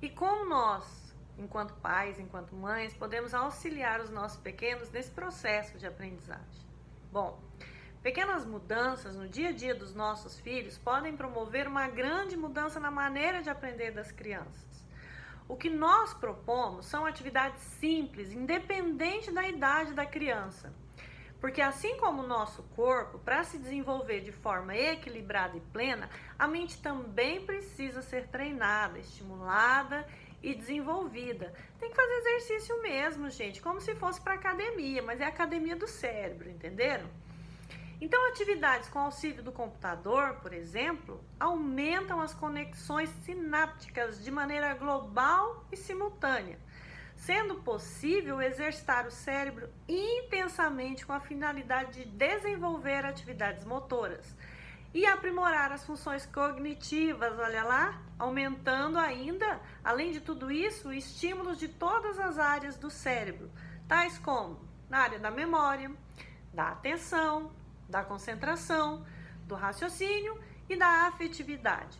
E como nós, enquanto pais, enquanto mães, podemos auxiliar os nossos pequenos nesse processo de aprendizagem? Bom, pequenas mudanças no dia a dia dos nossos filhos podem promover uma grande mudança na maneira de aprender das crianças. O que nós propomos são atividades simples, independente da idade da criança. Porque assim como o nosso corpo, para se desenvolver de forma equilibrada e plena, a mente também precisa ser treinada, estimulada e desenvolvida. Tem que fazer exercício mesmo, gente, como se fosse para academia, mas é a academia do cérebro, entenderam? Então, atividades com auxílio do computador, por exemplo, aumentam as conexões sinápticas de maneira global e simultânea, sendo possível exercitar o cérebro intensamente com a finalidade de desenvolver atividades motoras e aprimorar as funções cognitivas, olha lá, aumentando ainda, além de tudo isso, estímulos de todas as áreas do cérebro, tais como na área da memória, da atenção, da concentração, do raciocínio e da afetividade.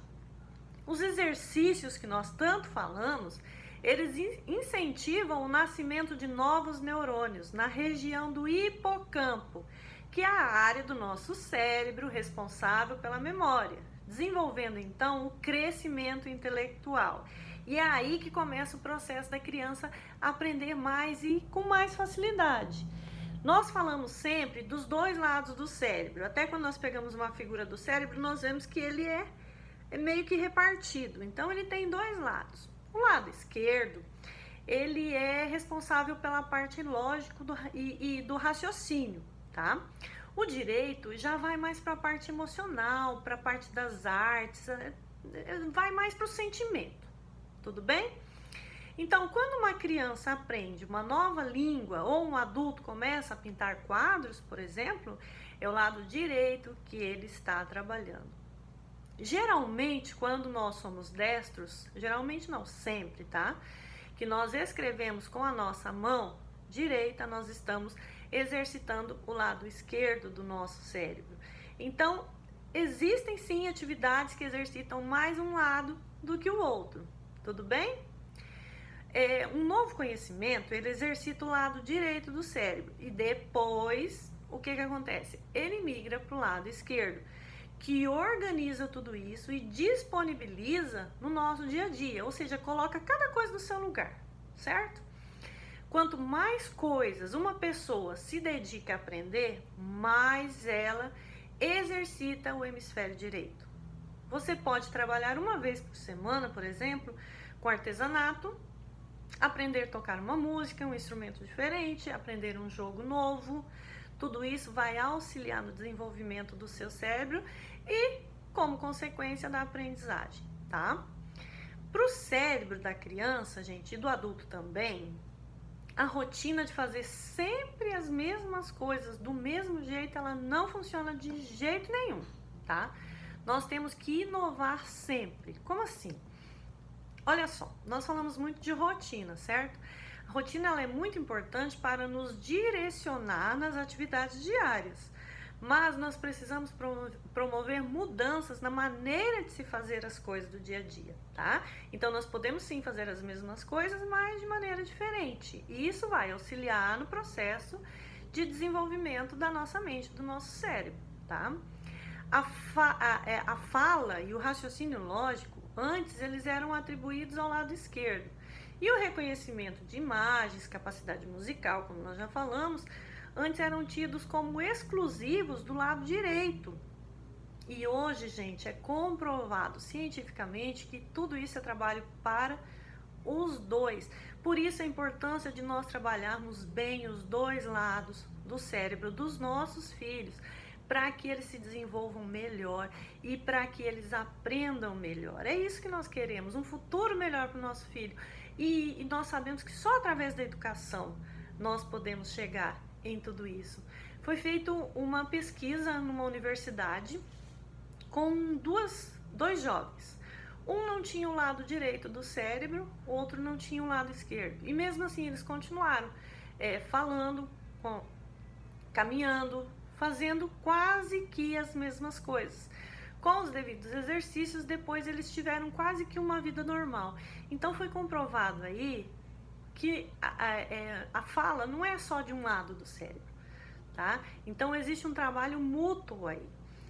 Os exercícios que nós tanto falamos, eles incentivam o nascimento de novos neurônios na região do hipocampo, que é a área do nosso cérebro responsável pela memória, desenvolvendo então o crescimento intelectual. E é aí que começa o processo da criança aprender mais e com mais facilidade. Nós falamos sempre dos dois lados do cérebro. Até quando nós pegamos uma figura do cérebro, nós vemos que ele é meio que repartido. Então, ele tem dois lados. O lado esquerdo, ele é responsável pela parte lógica e do raciocínio, tá? O direito já vai mais para a parte emocional, para a parte das artes, vai mais para o sentimento. Tudo bem? Então, quando uma criança aprende uma nova língua ou um adulto começa a pintar quadros, por exemplo, é o lado direito que ele está trabalhando. Geralmente, quando nós somos destros, geralmente não, sempre, tá? Que nós escrevemos com a nossa mão direita, nós estamos exercitando o lado esquerdo do nosso cérebro. Então, existem sim atividades que exercitam mais um lado do que o outro, tudo bem? Um novo conhecimento, ele exercita o lado direito do cérebro e depois, o que acontece? Ele migra para o lado esquerdo, que organiza tudo isso e disponibiliza no nosso dia a dia, ou seja, coloca cada coisa no seu lugar, certo? Quanto mais coisas uma pessoa se dedica a aprender, mais ela exercita o hemisfério direito. Você pode trabalhar uma vez por semana, por exemplo, com artesanato, aprender a tocar uma música, um instrumento diferente, aprender um jogo novo. Tudo isso vai auxiliar no desenvolvimento do seu cérebro e, como consequência, da aprendizagem, tá? Para o cérebro da criança, gente, e do adulto também, a rotina de fazer sempre as mesmas coisas do mesmo jeito, ela não funciona de jeito nenhum, tá? Nós temos que inovar sempre. Como assim? Olha só, nós falamos muito de rotina, certo? A rotina ela é muito importante para nos direcionar nas atividades diárias, mas nós precisamos promover mudanças na maneira de se fazer as coisas do dia a dia, tá? Então, nós podemos sim fazer as mesmas coisas, mas de maneira diferente. E isso vai auxiliar no processo de desenvolvimento da nossa mente, do nosso cérebro, tá? A fala e o raciocínio lógico, antes eles eram atribuídos ao lado esquerdo. E o reconhecimento de imagens, capacidade musical, como nós já falamos, antes eram tidos como exclusivos do lado direito. E hoje, gente, é comprovado cientificamente que tudo isso é trabalho para os dois. Por isso a importância de nós trabalharmos bem os dois lados do cérebro dos nossos filhos, para que eles se desenvolvam melhor e para que eles aprendam melhor. É isso que nós queremos, um futuro melhor para o nosso filho. E nós sabemos que só através da educação nós podemos chegar em tudo isso. Foi feita uma pesquisa numa universidade com dois jovens. Um não tinha o lado direito do cérebro, o outro não tinha o lado esquerdo. E mesmo assim eles continuaram falando, caminhando, fazendo quase que as mesmas coisas. Com os devidos exercícios, depois eles tiveram quase que uma vida normal. Então foi comprovado aí que a fala não é só de um lado do cérebro, tá? Então existe um trabalho mútuo aí.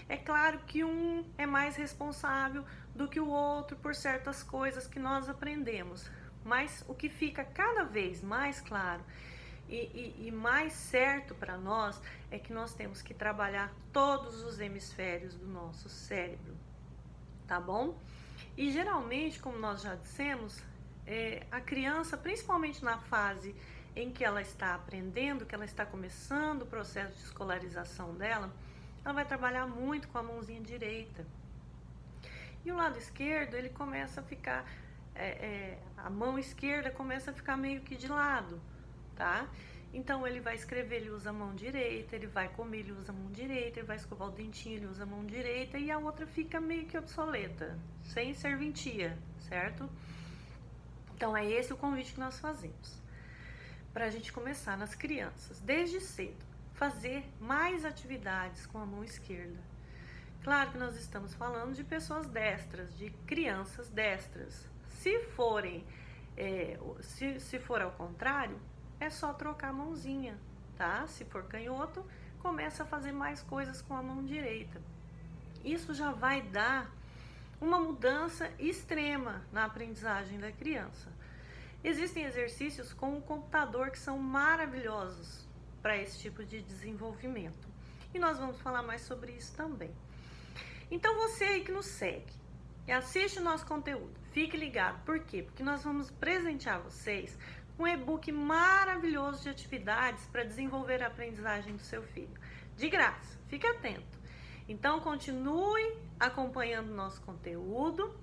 É claro que um é mais responsável do que o outro por certas coisas que nós aprendemos, mas o que fica cada vez mais claro e mais certo para nós é que nós temos que trabalhar todos os hemisférios do nosso cérebro, tá bom? E geralmente, como nós já dissemos, a criança, principalmente na fase em que ela está aprendendo, que ela está começando o processo de escolarização dela, ela vai trabalhar muito com a mãozinha direita. E o lado esquerdo, ele começa a ficar, a mão esquerda começa a ficar meio que de lado, tá? Então ele vai escrever, ele usa a mão direita, ele vai comer, ele usa a mão direita, ele vai escovar o dentinho, ele usa a mão direita, e a outra fica meio que obsoleta, sem serventia, certo? Então é esse o convite que nós fazemos, para a gente começar nas crianças, desde cedo, fazer mais atividades com a mão esquerda. Claro que nós estamos falando de pessoas destras, de crianças destras. Se forem, se for ao contrário, é só trocar a mãozinha, tá? Se for canhoto, começa a fazer mais coisas com a mão direita. Isso já vai dar uma mudança extrema na aprendizagem da criança. Existem exercícios com o computador que são maravilhosos para esse tipo de desenvolvimento. E nós vamos falar mais sobre isso também. Então você aí que nos segue e assiste o nosso conteúdo, fique ligado. Por quê? Porque nós vamos presentear vocês com um e-book maravilhoso de atividades para desenvolver a aprendizagem do seu filho. De graça, fique atento. Então continue acompanhando o nosso conteúdo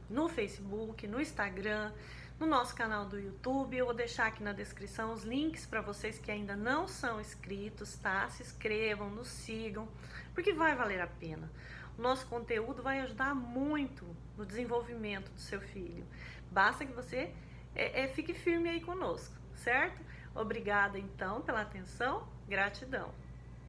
no Facebook, no Instagram, no nosso canal do YouTube. Eu vou deixar aqui na descrição os links para vocês que ainda não são inscritos, tá? Se inscrevam, nos sigam, porque vai valer a pena. O nosso conteúdo vai ajudar muito no desenvolvimento do seu filho. Basta que você fique firme aí conosco, certo? Obrigada então pela atenção, gratidão.